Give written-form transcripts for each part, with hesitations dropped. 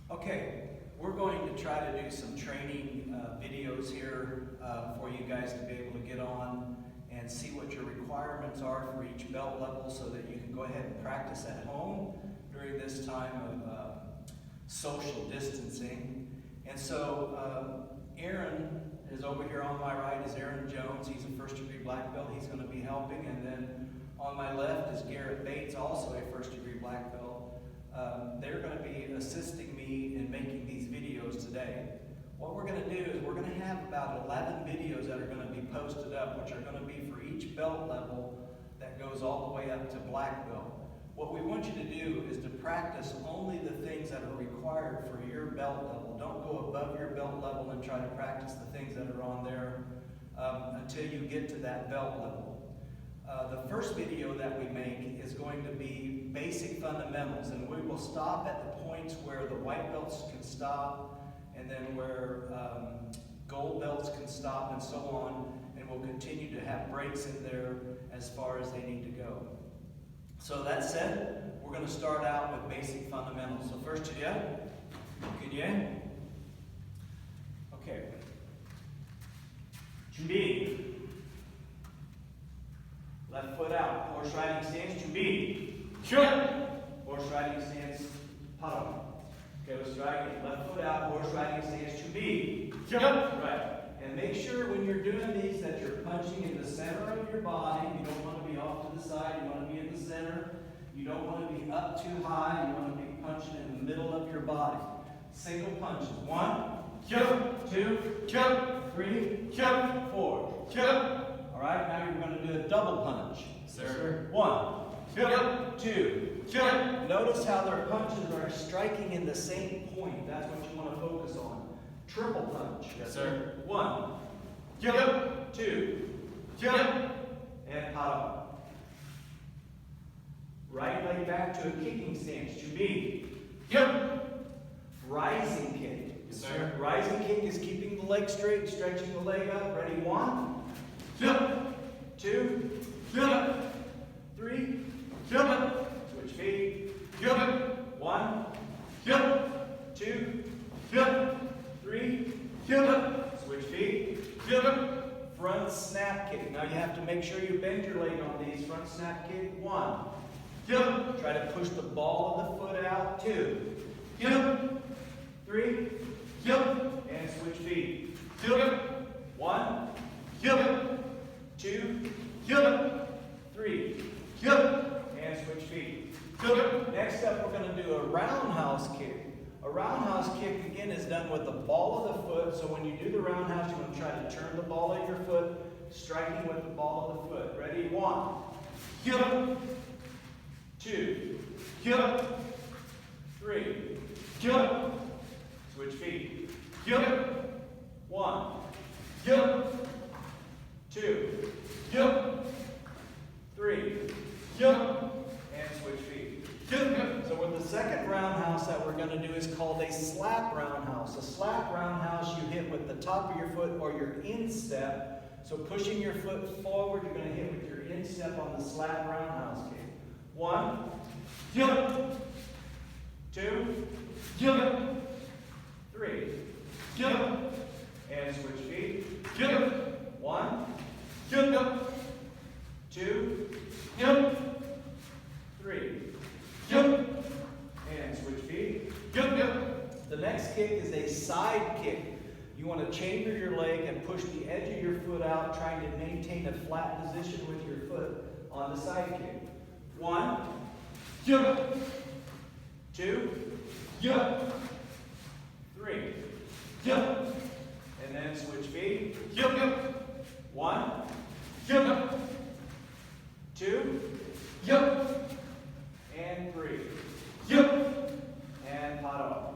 Okay, we're going to try to do some training videos here for you guys to be able to get on and see what your requirements are for each belt level so that you can go ahead and practice at home during this time of social distancing. And so Aaron is over here on my right is Aaron Jones. He's a first-degree black belt. He's going to be helping. And then on my left is Garrett Bates, also a first-degree black belt. They're going to be assisting me in making these videos today. What we're going to do is we're going to have about 11 videos that are going to be posted up, which are going to be for each belt level that goes all the way up to black belt. What we want you to do is to practice only the things that are required for your belt level. Don't go above your belt level and try to practice the things that are on there until you get to that belt level. The first video that we make is going to be basic fundamentals, and we will stop at the points where the white belts can stop, and then where gold belts can stop, and so on, and we'll continue to have breaks in there as far as they need to go. So that said, we're going to start out with basic fundamentals. So first, good, yeah? Okay. 준비. Left foot out. Horse riding stance. 준비. Horse riding stance. 바로. Okay, let's try again. Left foot out. Horse riding stance. 준비. Right. And make sure when you're doing these that you're punching in the center of your body. You don't want to be off to the side. You want to be in the center. You don't want to be up too high. You want to be punching in the middle of your body. Single punches. 1, 2, 3, 4. All right, now you're going to do a double punch. Sir. 1, 2. Notice how their punches are striking in the same point. That's what you want to focus on. Triple punch. Yes, sir. 1, 2, and paro. Right leg back to a kicking stance. 준비. Rising kick. Yes, sir. Rising kick is keeping the leg straight, stretching the leg up. Ready? 1, 2, 3. Switch feet. 1, 2, 3. Switch feet. Front snap kick. Now you have to make sure you bend your leg on these. Front snap kick. 1. Try to push the ball of the foot out. 2. 3. And switch feet. 1, 2, 3. And switch feet. Next up, we're going to do a roundhouse kick. A roundhouse kick, again, is done with the ball of the foot. So when you do the roundhouse, you're going to try to turn the ball of your foot, striking with the ball of the foot. Ready? 1, 2, 3. Switch feet. 1, 2, 3. And switch feet. So with the second roundhouse that we're going to do is called a slap roundhouse. A slap roundhouse you hit with the top of your foot or your instep. So pushing your foot forward, you're going to hit with your instep on the slap roundhouse kick. 1, 2, 3. And switch feet. 1, 2, 3. And switch feet. The next kick is a side kick. You want to chamber your leg and push the edge of your foot out, trying to maintain a flat position with your foot on the side kick. 1, 2, 3. And then switch feet. 1, 2, and 3. And paro.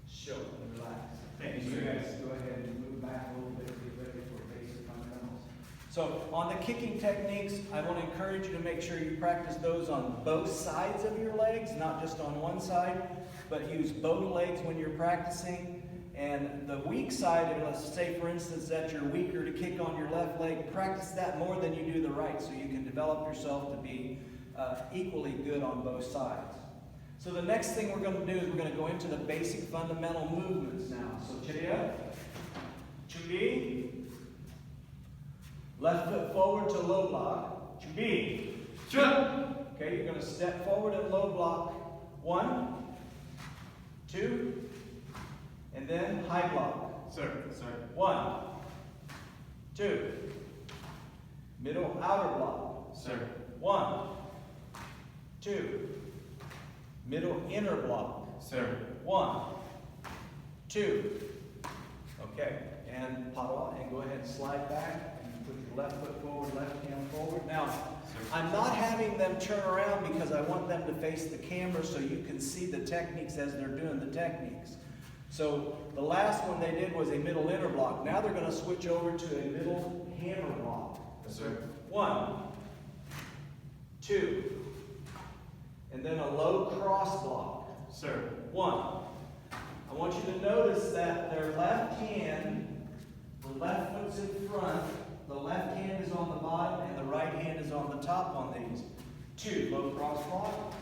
Show and relax. Thank you, You sir. guys go ahead and move back a little bit to get ready for basic fundamentals. So on the kicking techniques, I want to encourage you to make sure you practice those on both sides of your legs, not just on one side, but use both legs when you're practicing. And the weak side, let's say for instance that you're weaker to kick on your left leg, practice that more than you do the right so you can develop yourself to be equally good on both sides. So the next thing we're going to do is we're going to go into the basic fundamental movements now. So cheria, chubi, left foot forward to low block, chubi. Okay, you're going to step forward in low block, 1, 2, and then high block. Sir. 1, 2, middle outer block. Sir. 1, 2, middle inner block. Sir. 1, 2. Okay, and paddle and go ahead and slide back and put your left foot forward, left hand forward. Now, I'm not having them turn around because I want them to face the camera so you can see the techniques as they're doing the techniques. So the last one they did was a middle inner block. Now they're going to switch over to a middle hammer block. Yes, sir. 1, 2, and then a low cross block. Sir. 1. I want you to notice that their left hand, the left foot's in front, the left hand is on the bottom, and the right hand is on the top on these. 2, low cross block.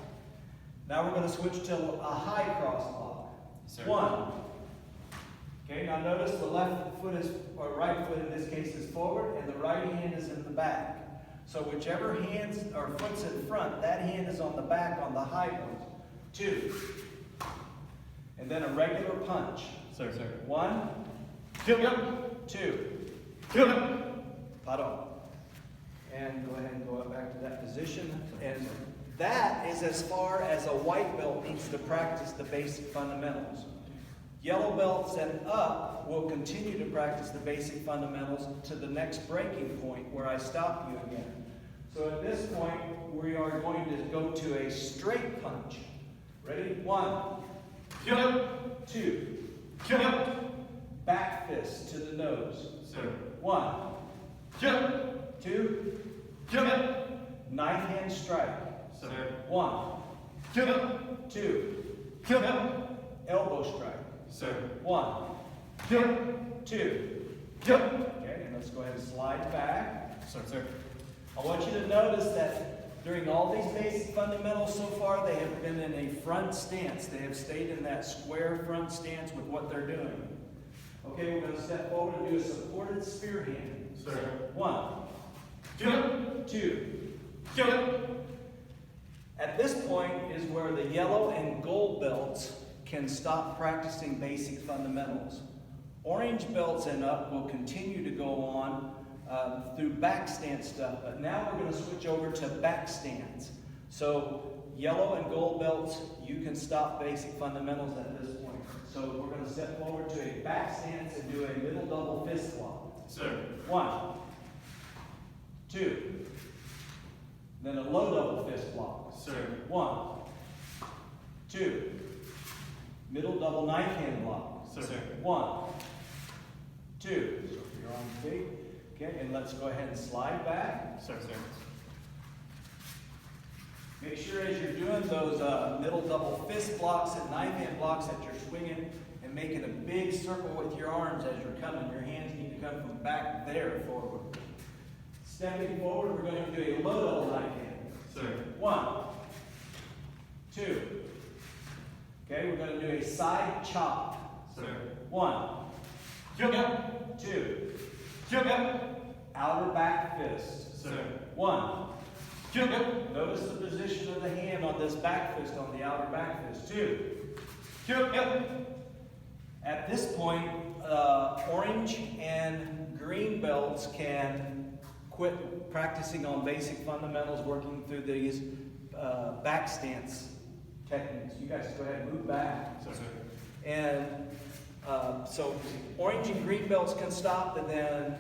Now we're going to switch to a high cross block. Sir. 1. Okay, now notice the left foot is, or right foot in this case is forward, and the right hand is in the back. So whichever hands or foot's in front, that hand is on the back on the high one. 2. And then a regular punch. Sir. 1, Kill him. 2. Kill him. Pardon. And go ahead and go back to that position. And that is as far as a white belt needs to practice the basic fundamentals. Yellow belts and up will continue to practice the basic fundamentals to the next breaking point where I stop you again. So at this point, we are going to go to a straight punch. Ready? 1. Kill him. 2. Kill him. Back fist to the nose. Sir. 1. Kill him. 2. Kill him. Knife hand strike. Sir. 1. Kill him. 2. Kill him. Elbow strike. Sir. 1. Kill him. 2. Kill him. Okay, and let's go ahead and slide back. Sir. I want you to notice that during all these basic fundamentals so far, they have been in a front stance. They have stayed in that square front stance with what they're doing. Okay, we're going to step forward and do a supported spear hand. Sir. 1. Kill him. 2. Kill him. At this point is where the yellow and gold belts can stop practicing basic fundamentals. Orange belts and up will continue to go on through back stance stuff, but now we're going to switch over to back stance. So yellow and gold belts, you can stop basic fundamentals at this point. So we're going to step forward to a back stance and do a middle double fist block. Sir. 1, 2, then a low double fist block. Sir. 1, 2, middle double knife hand block. Sir. 1, 2. So your arms big. Okay, and let's go ahead and slide back. Sir. Make sure as you're doing those middle double fist blocks and knife hand blocks that you're swinging and making a big circle with your arms as you're coming. Your hands need to come from back there forward. Stepping forward, we're going to do a low double knife hand. Sir. 1, 2. Okay, we're going to do a side chop. Sir. 1, Kill him. 2. Kill him. Outer back fist. Sir. 1. Kill him. Notice the position of the hand on this back fist on the outer back fist. 2. Kill him. At this point, orange and green belts can quit practicing on basic fundamentals, working through these back stance techniques. You guys go ahead and move back. Sir. And so orange and green belts can stop, and then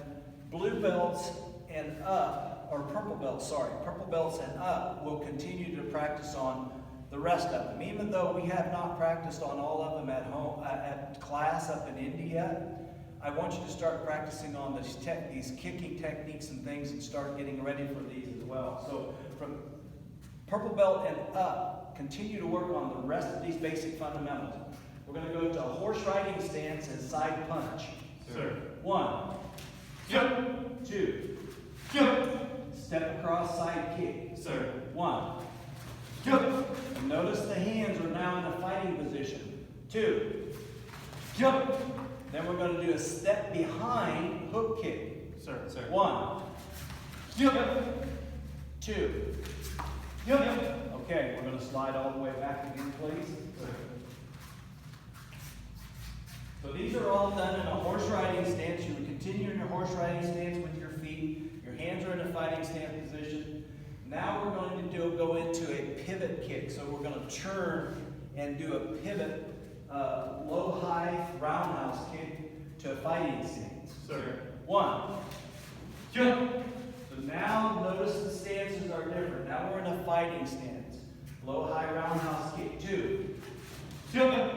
blue belts and up, or purple belts and up will continue to practice on the rest of them. Even though we have not practiced on all of them at home, at class up in India, I want you to start practicing on these kicking techniques and things and start getting ready for these as well. So from purple belt and up, continue to work on the rest of these basic fundamentals. We're going to go to a horse riding stance and side punch. Sir. 1, Kill. 2. Kill. Step across side kick. Sir. 1, Jump. And notice the hands are now in a fighting position. 2. Jump. Then we're going to do a step behind hook kick. Sir. 1, Jump. 2. Jump. Okay, we're going to slide all the way back again, please. So these are all done in a horse riding stance. You would continue in your horse riding stance with your feet. Your hands are in a fighting stance position. Now we're going to go into a pivot kick. So we're going to turn and do a pivot, low-high roundhouse kick to a fighting stance. Sir. 1. Jump. So now notice the stances are different. Now we're in a fighting stance. Low-high roundhouse kick. 2. Jump.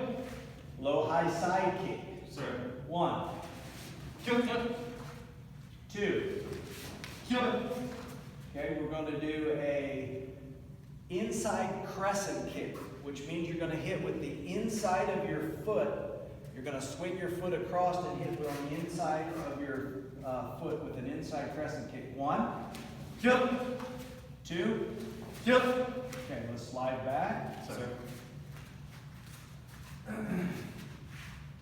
Low-high side kick. Sir. 1. Jump. 2. Jump. Okay, we're going to do a inside crescent kick, which means you're going to hit with the inside of your foot. You're going to swing your foot across and hit on the inside of your foot with an inside crescent kick. 1. Jump. 2. Jump. Okay, let's slide back. Sir.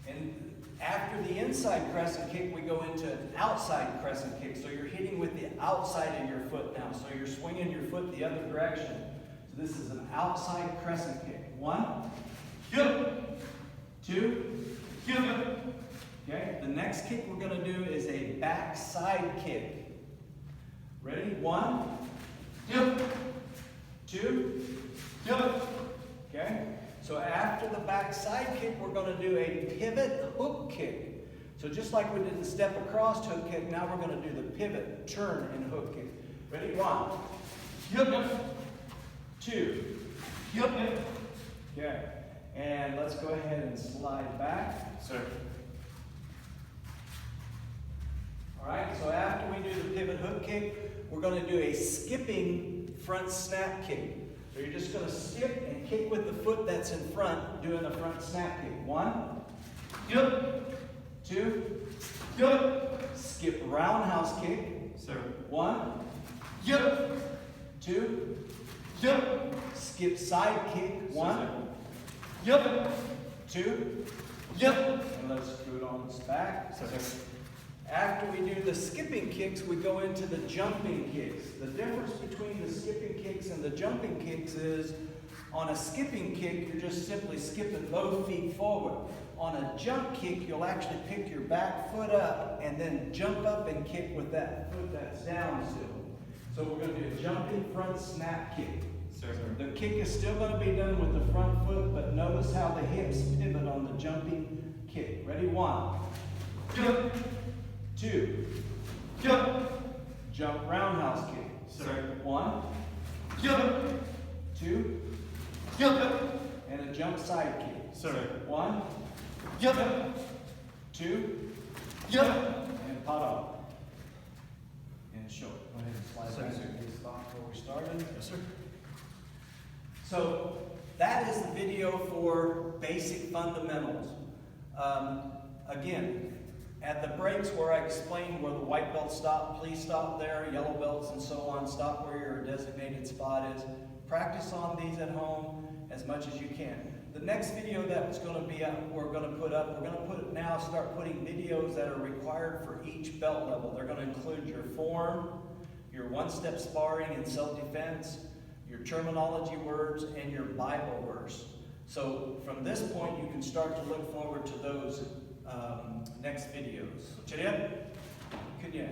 And after the inside crescent kick, we go into an outside crescent kick. So you're hitting with the outside of your foot now. So you're swinging your foot the other direction. So this is an outside crescent kick. 1. Jump. 2. Jump. Okay, the next kick we're going to do is a backside kick. Ready? 1. Jump. 2. Jump. Okay? So after the backside kick, we're going to do a pivot hook kick. So just like we did the step across hook kick, now we're going to do the pivot, turn, and hook kick. Ready? 1. Jump. 2. Jump. Okay. And let's go ahead and slide back. Sir. All right, so after we do the pivot hook kick, we're going to do a skipping front snap kick. So you're just going to skip and kick with the foot that's in front, doing a front snap kick. 1. Jump. 2. Jump. Skip roundhouse kick. Sir. 1. Jump. 2. Jump. Skip side kick. 1. Jump. 2. Jump. And let's do it on its back. Sir. After we do the skipping kicks, we go into the jumping kicks. The difference between the skipping kicks and the jumping kicks is on a skipping kick, you're just simply skipping both feet forward. On a jump kick, you'll actually pick your back foot up and then jump up and kick with that foot that's down still. So we're going to do a jumping front snap kick. Sir. The kick is still going to be done with the front foot, but notice how the hips pivot on the jumping kick. Ready? 1. Jump. 2. Jump. Jump roundhouse kick. Sir. 1. Jump. 2. Jump. And a jump side kick. Sir. 1. Jump. 2. Jump. And pot off. And short. Go ahead and slide Sir. back to the spot where we started. Yes, sir. So that is the video for basic fundamentals. Again, at the breaks where I explain where the white belts stop, please stop there, yellow belts and so on, stop where your designated spot is. Practice on these at home as much as you can. The next video that's going to be up, we're going to start putting videos that are required for each belt level. They're going to include your form, your one-step sparring and self-defense, your terminology words, and your Bible verse. So from this point, you can start to look forward to those next videos. Could you?